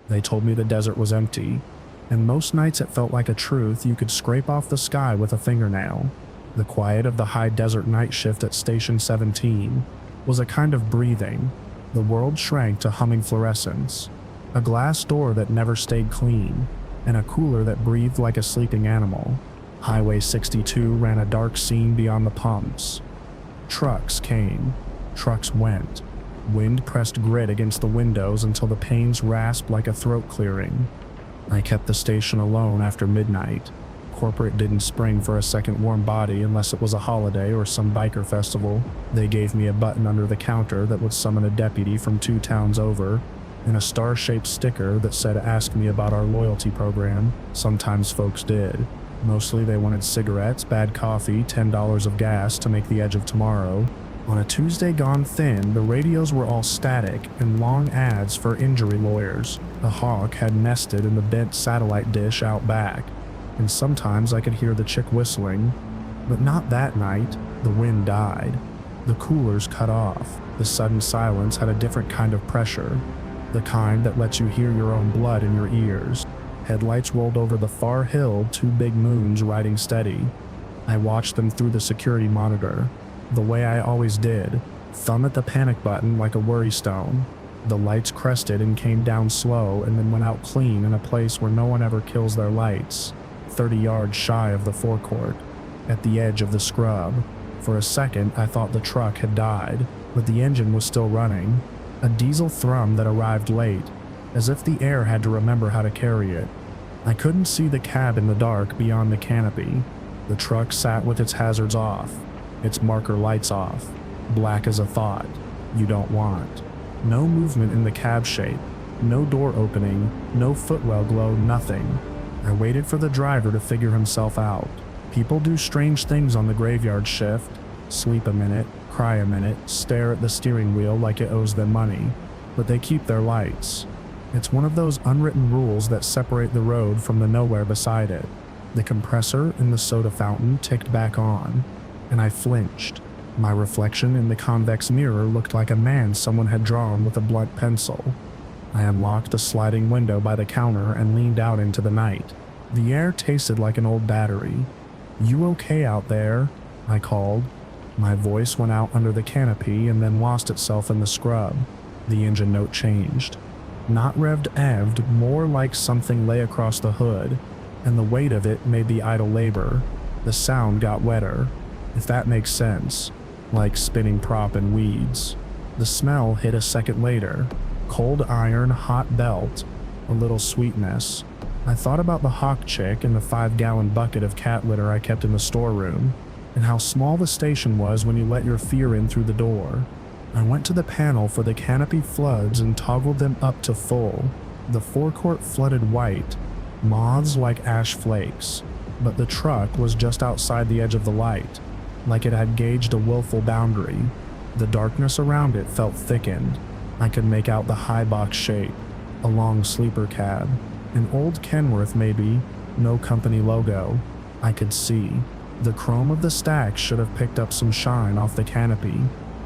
They told me the desert was empty, and most nights it felt like a truth you could scrape off the sky with a fingernail. The quiet of the high desert night shift at Station 17 was a kind of breathing. The world shrank to humming fluorescence, a glass door that never stayed clean, and a cooler that breathed like a sleeping animal. Highway 62 ran a dark scene beyond the pumps. Trucks came, trucks went. Wind pressed grit against the windows until the panes rasped like a throat clearing. I kept the station alone after midnight. Corporate didn't spring for a second warm body unless it was a holiday or some biker festival. They gave me a button under the counter that would summon a deputy from 2 towns over, and a star-shaped sticker that said ask me about our loyalty program. Sometimes folks did. Mostly they wanted cigarettes, bad coffee, $10 of gas to make the edge of tomorrow. On a Tuesday gone thin, the radios were all static and long ads for injury lawyers. The hawk had nested in the bent satellite dish out back, and sometimes I could hear the chick whistling. But not that night. The wind died. The coolers cut off. The sudden silence had a different kind of pressure, the kind that lets you hear your own blood in your ears. Headlights rolled over the far hill, 2 big moons riding steady. I watched them through the security monitor, the way I always did, thumb at the panic button like a worry stone. The lights crested and came down slow and then went out clean in a place where no one ever kills their lights, 30 yards shy of the forecourt, at the edge of the scrub. For a second I thought the truck had died, but the engine was still running, a diesel thrum that arrived late, as if the air had to remember how to carry it. I couldn't see the cab in the dark beyond the canopy. The truck sat with its hazards off, its marker lights off, black as a thought you don't want. No movement in the cab shape, no door opening, no footwell glow, nothing. I waited for the driver to figure himself out. People do strange things on the graveyard shift. Sleep a minute, cry a minute, stare at the steering wheel like it owes them money, but they keep their lights. It's one of those unwritten rules that separate the road from the nowhere beside it. The compressor in the soda fountain ticked back on, and I flinched. My reflection in the convex mirror looked like a man someone had drawn with a blunt pencil. I unlocked the sliding window by the counter and leaned out into the night. The air tasted like an old battery. "You okay out there?" I called. My voice went out under the canopy and then lost itself in the scrub. The engine note changed. Not revved, more like something lay across the hood, and the weight of it made the idle labor. The sound got wetter, if that makes sense, like spinning prop in weeds. The smell hit a second later. Cold iron, hot belt, a little sweetness. I thought about the hawk chick and the 5-gallon bucket of cat litter I kept in the storeroom, and how small the station was when you let your fear in through the door. I went to the panel for the canopy floods and toggled them up to full. The forecourt flooded white, moths like ash flakes, but the truck was just outside the edge of the light, like it had gauged a willful boundary. The darkness around it felt thickened. I could make out the high box shape, a long sleeper cab, an old Kenworth maybe, no company logo. I could see. The chrome of the stacks should have picked up some shine off the canopy.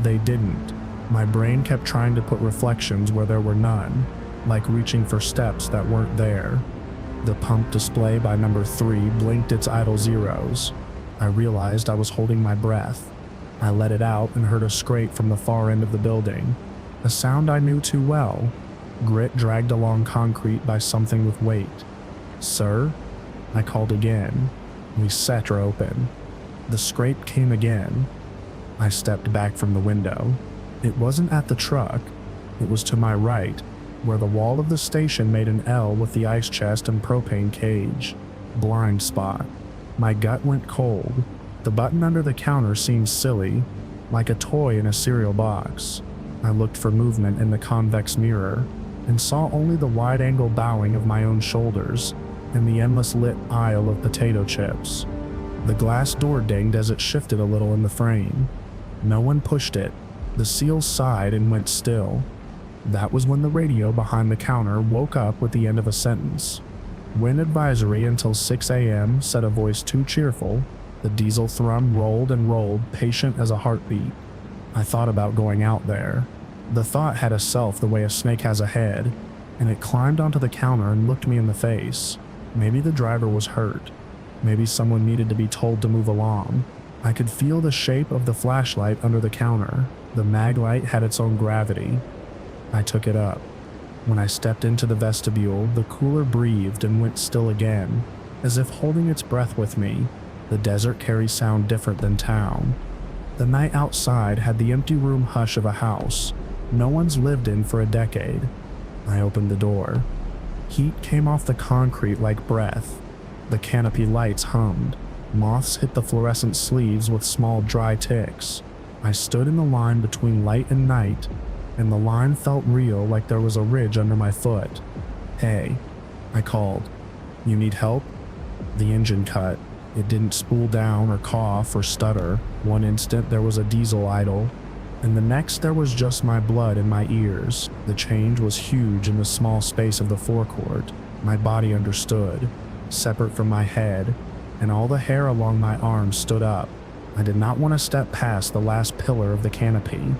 They didn't. My brain kept trying to put reflections where there were none, like reaching for steps that weren't there. The pump display by number 3 blinked its idle zeros. I realized I was holding my breath. I let it out and heard a scrape from the far end of the building, a sound I knew too well. Grit dragged along concrete by something with weight. "Sir?" I called again. We set her open. The scrape came again. I stepped back from the window. It wasn't at the truck. It was to my right, where the wall of the station made an L with the ice chest and propane cage. Blind spot. My gut went cold. The button under the counter seemed silly, like a toy in a cereal box. I looked for movement in the convex mirror, and saw only the wide-angle bowing of my own shoulders and the endless lit aisle of potato chips. The glass door dinged as it shifted a little in the frame. No one pushed it. The seal sighed and went still. That was when the radio behind the counter woke up with the end of a sentence. "Wind advisory until 6 a.m., said a voice too cheerful. The diesel thrum rolled and rolled, patient as a heartbeat. I thought about going out there. The thought had a self the way a snake has a head. and it climbed onto the counter and looked me in the face. Maybe the driver was hurt. Maybe someone needed to be told to move along. I could feel the shape of the flashlight under the counter. The mag light had its own gravity. I took it up. When I stepped into the vestibule, the cooler breathed and went still again, as if holding its breath with me. The desert carries sound different than town. The night outside had the empty room hush of a house no one's lived in for a decade. I opened the door. Heat came off the concrete like breath. The canopy lights hummed. Moths hit the fluorescent sleeves with small dry ticks. I stood in the line between light and night, and the line felt real, like there was a ridge under my foot. "Hey," I called. "You need help?" The engine cut. It didn't spool down or cough or stutter. One instant there was a diesel idle, and the next there was just my blood in my ears. The change was huge in the small space of the forecourt. My body understood, separate from my head, and all the hair along my arms stood up. I did not want to step past the last pillar of the canopy,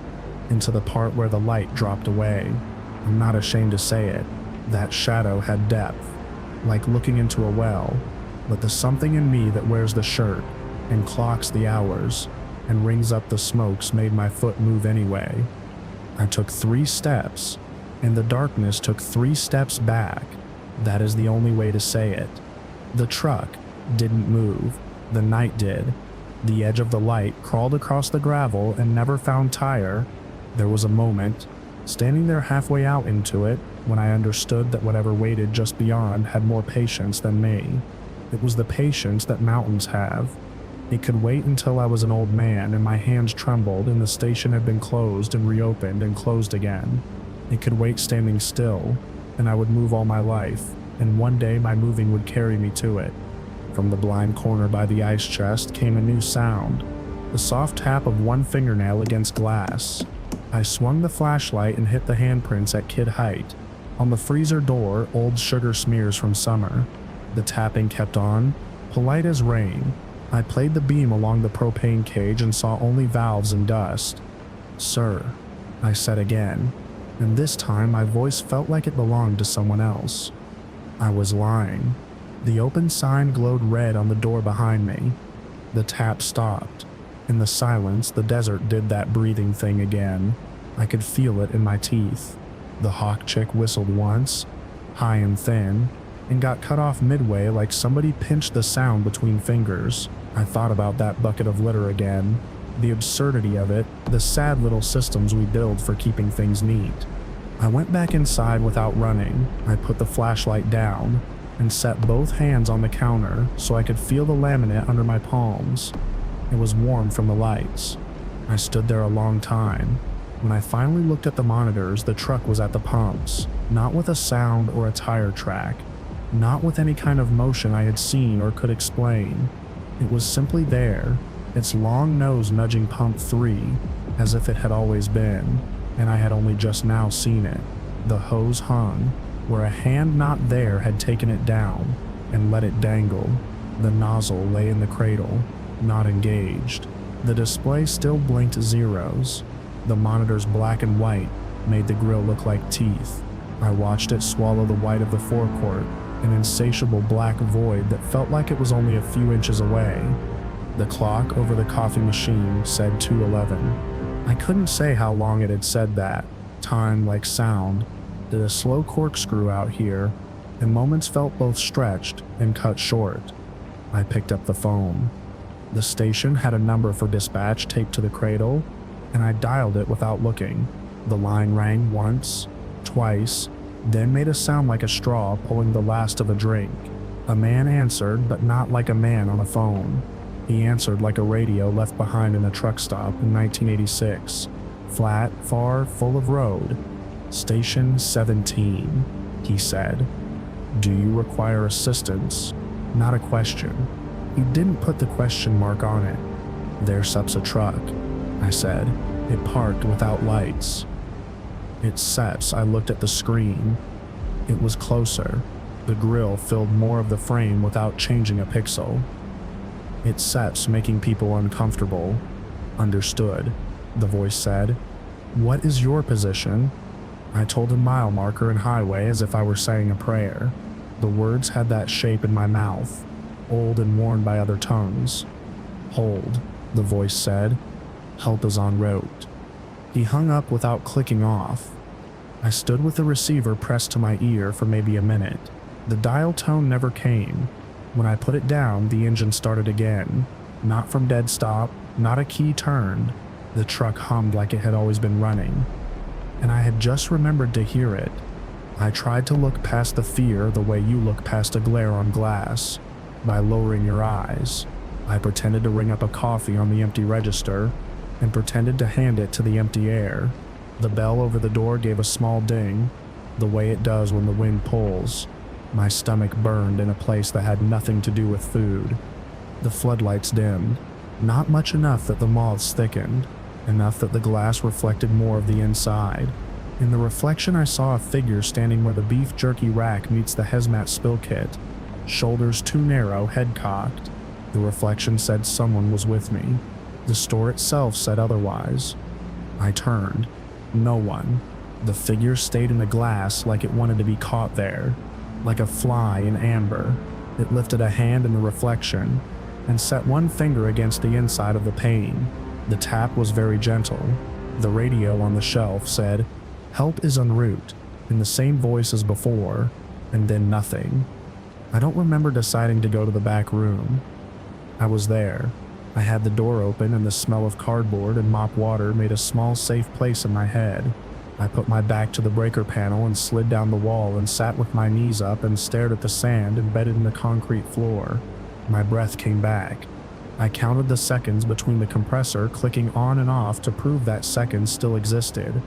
into the part where the light dropped away. I'm not ashamed to say it. That shadow had depth, like looking into a well, but the something in me that wears the shirt and clocks the hours and rings up the smokes made my foot move anyway. I took 3 steps, and the darkness took 3 steps back. That is the only way to say it. The truck didn't move. The night did. The edge of the light crawled across the gravel and never found tire. There was a moment, standing there halfway out into it, when I understood that whatever waited just beyond had more patience than me. It was the patience that mountains have. It could wait until I was an old man and my hands trembled and the station had been closed and reopened and closed again. It could wait standing still, and I would move all my life, and one day my moving would carry me to it. From the blind corner by the ice chest came a new sound, the soft tap of one fingernail against glass. I swung the flashlight and hit the handprints at kid height. On the freezer door, old sugar smears from summer. The tapping kept on, polite as rain. I played the beam along the propane cage and saw only valves and dust. "Sir," I said again, and this time my voice felt like it belonged to someone else. I was lying. The open sign glowed red on the door behind me. The tap stopped. In the silence, the desert did that breathing thing again. I could feel it in my teeth. The hawk chick whistled once, high and thin, and got cut off midway like somebody pinched the sound between fingers. I thought about that bucket of litter again, the absurdity of it, the sad little systems we build for keeping things neat. I went back inside without running. I put the flashlight down and set both hands on the counter so I could feel the laminate under my palms. It was warm from the lights. I stood there a long time. When I finally looked at the monitors, the truck was at the pumps, not with a sound or a tire track, not with any kind of motion I had seen or could explain. It was simply there, its long nose nudging pump 3, as if it had always been, and I had only just now seen it. The hose hung, where a hand not there had taken it down and let it dangle. The nozzle lay in the cradle, not engaged. The display still blinked zeros. The monitor's black and white made the grill look like teeth. I watched it swallow the white of the forecourt, an insatiable black void that felt like it was only a few inches away. The clock over the coffee machine said 2:11. I couldn't say how long it had said that. Time, like sound, did a slow corkscrew out here, and moments felt both stretched and cut short. I picked up the phone. The station had a number for dispatch taped to the cradle, and I dialed it without looking. The line rang once, twice, then made a sound like a straw pulling the last of a drink. A man answered, but not like a man on a phone. He answered like a radio left behind in a truck stop in 1986. Flat, far, full of road. "Station 17, he said. "Do you require assistance?" Not a question. He didn't put the question mark on it. "There sups a truck," I said. "It parked without lights." "It sets," I looked at the screen. It was closer. The grill filled more of the frame without changing a pixel. "It sets, making people uncomfortable." "Understood," the voice said. "What is your position?" I told him mile marker and highway as if I were saying a prayer. The words had that shape in my mouth, old and worn by other tongues. Hold, the voice said. Help is en route. He hung up without clicking off. I stood with the receiver pressed to my ear for maybe a minute. The dial tone never came. When I put it down, the engine started again. Not from dead stop, not a key turned. The truck hummed like it had always been running. And I had just remembered to hear it. I tried to look past the fear the way you look past a glare on glass, by lowering your eyes. I pretended to ring up a coffee on the empty register and pretended to hand it to the empty air. The bell over the door gave a small ding, the way it does when the wind pulls. My stomach burned in a place that had nothing to do with food. The floodlights dimmed, not much enough that the moths thickened, enough that the glass reflected more of the inside. In the reflection I saw a figure standing where the beef jerky rack meets the hazmat spill kit, shoulders too narrow, head cocked. The reflection said someone was with me. The store itself said otherwise. I turned. No one. The figure stayed in the glass like it wanted to be caught there. Like a fly in amber, it lifted a hand in the reflection and set one finger against the inside of the pane. The tap was very gentle. The radio on the shelf said, "Help is en route," in the same voice as before, and then nothing. I don't remember deciding to go to the back room. I was there. I had the door open and the smell of cardboard and mop water made a small safe place in my head. I put my back to the breaker panel and slid down the wall and sat with my knees up and stared at the sand embedded in the concrete floor. My breath came back. I counted the seconds between the compressor clicking on and off to prove that seconds still existed.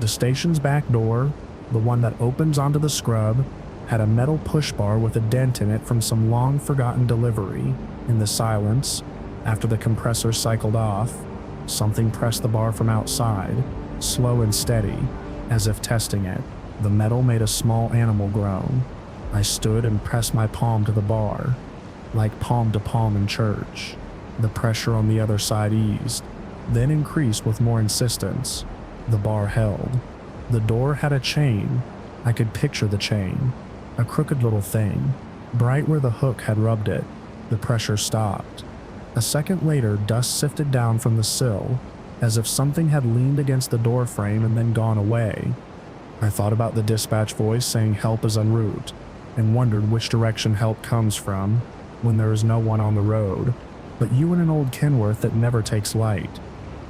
The station's back door, the one that opens onto the scrub, had a metal push bar with a dent in it from some long-forgotten delivery. In the silence, after the compressor cycled off, something pressed the bar from outside, slow and steady, as if testing it. The metal made a small animal groan. I stood and pressed my palm to the bar, like palm to palm in church. The pressure on the other side eased, then increased with more insistence. The bar held. The door had a chain. I could picture the chain. A crooked little thing, bright where the hook had rubbed it. The pressure stopped. A second later, dust sifted down from the sill, as if something had leaned against the door frame and then gone away. I thought about the dispatch voice saying help is en route, and wondered which direction help comes from when there is no one on the road, but you and an old Kenworth that never takes light.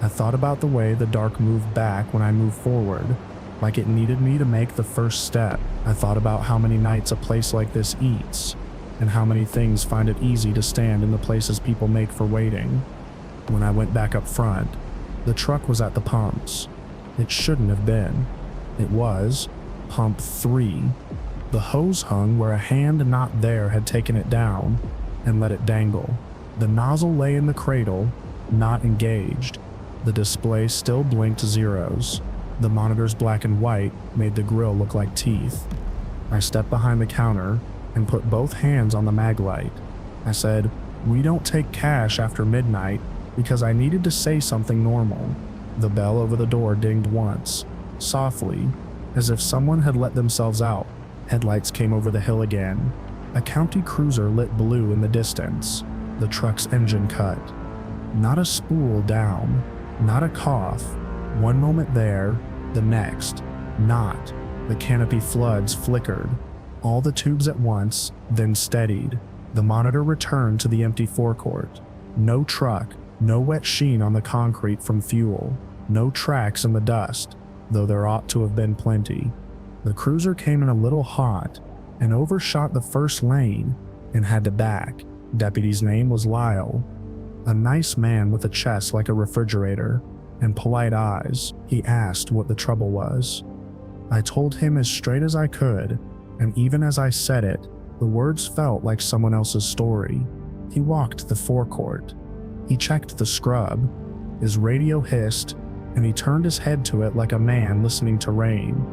I thought about the way the dark moved back when I moved forward, like it needed me to make the first step. I thought about how many nights a place like this eats, and how many things find it easy to stand in the places people make for waiting. When I went back up front, the truck was at the pumps. It shouldn't have been. It was pump 3. The hose hung where a hand not there had taken it down and let it dangle. The nozzle lay in the cradle, not engaged. The display still blinked zeros. The monitor's black and white made the grill look like teeth. I stepped behind the counter and put both hands on the mag light. I said, "We don't take cash after midnight," because I needed to say something normal. The bell over the door dinged once, softly, as if someone had let themselves out. Headlights came over the hill again. A county cruiser lit blue in the distance. The truck's engine cut. Not a spool down, not a cough. One moment there, the next, not. The canopy floods flickered. All the tubes at once, then steadied. The monitor returned to the empty forecourt. No truck, no wet sheen on the concrete from fuel, no tracks in the dust, though there ought to have been plenty. The cruiser came in a little hot and overshot the first lane and had to back. Deputy's name was Lyle. A nice man with a chest like a refrigerator and polite eyes. He asked what the trouble was. I told him as straight as I could, and even as I said it, the words felt like someone else's story. He walked the forecourt. He checked the scrub. His radio hissed, and he turned his head to it like a man listening to rain.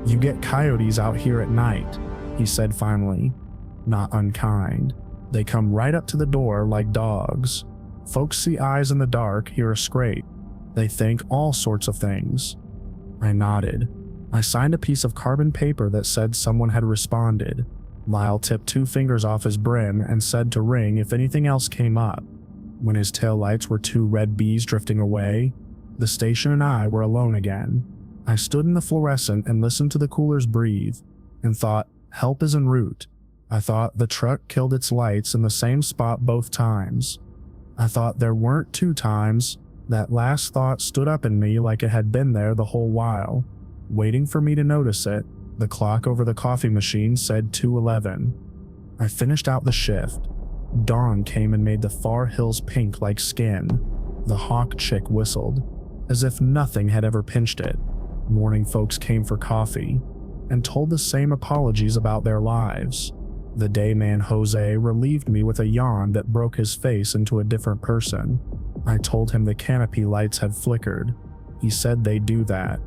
"You get coyotes out here at night," he said finally, not unkind. "They come right up to the door like dogs. Folks see eyes in the dark, hear a scrape. They think all sorts of things." I nodded. I signed a piece of carbon paper that said someone had responded. Lyle tipped 2 fingers off his brim and said to ring if anything else came up. When his taillights were 2 red bees drifting away, the station and I were alone again. I stood in the fluorescent and listened to the coolers breathe, and thought, help is en route. I thought the truck killed its lights in the same spot both times. I thought there weren't 2 times. That last thought stood up in me like it had been there the whole while, waiting for me to notice it. The clock over the coffee machine said 2:11. I finished out the shift. Dawn came and made the far hills pink like skin. The hawk chick whistled, as if nothing had ever pinched it. Morning folks came for coffee, and told the same apologies about their lives. The day man Jose relieved me with a yawn that broke his face into a different person. I told him the canopy lights had flickered. He said they do that.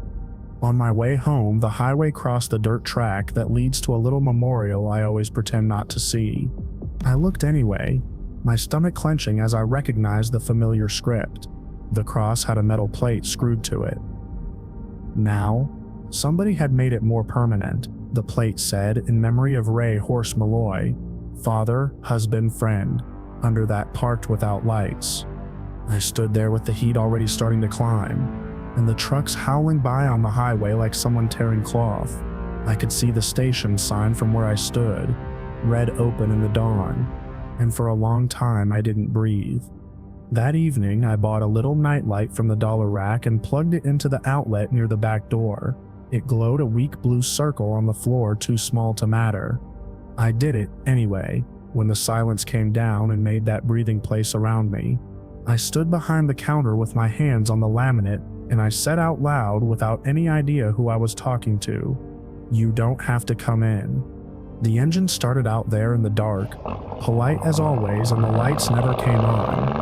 On my way home, the highway crossed the dirt track that leads to a little memorial I always pretend not to see. I looked anyway, my stomach clenching as I recognized the familiar script. The cross had a metal plate screwed to it. Now, somebody had made it more permanent. The plate said, in memory of Ray Horse Malloy, father, husband, friend, under that parked without lights. I stood there with the heat already starting to climb, and the trucks howling by on the highway like someone tearing cloth. I could see the station sign from where I stood, red open in the dawn, and for a long time I didn't breathe. That evening, I bought a little nightlight from the dollar rack and plugged it into the outlet near the back door. It glowed a weak blue circle on the floor too small to matter. I did it anyway, when the silence came down and made that breathing place around me. I stood behind the counter with my hands on the laminate, and I said out loud without any idea who I was talking to, "You don't have to come in." The engine started out there in the dark, polite as always, and the lights never came on.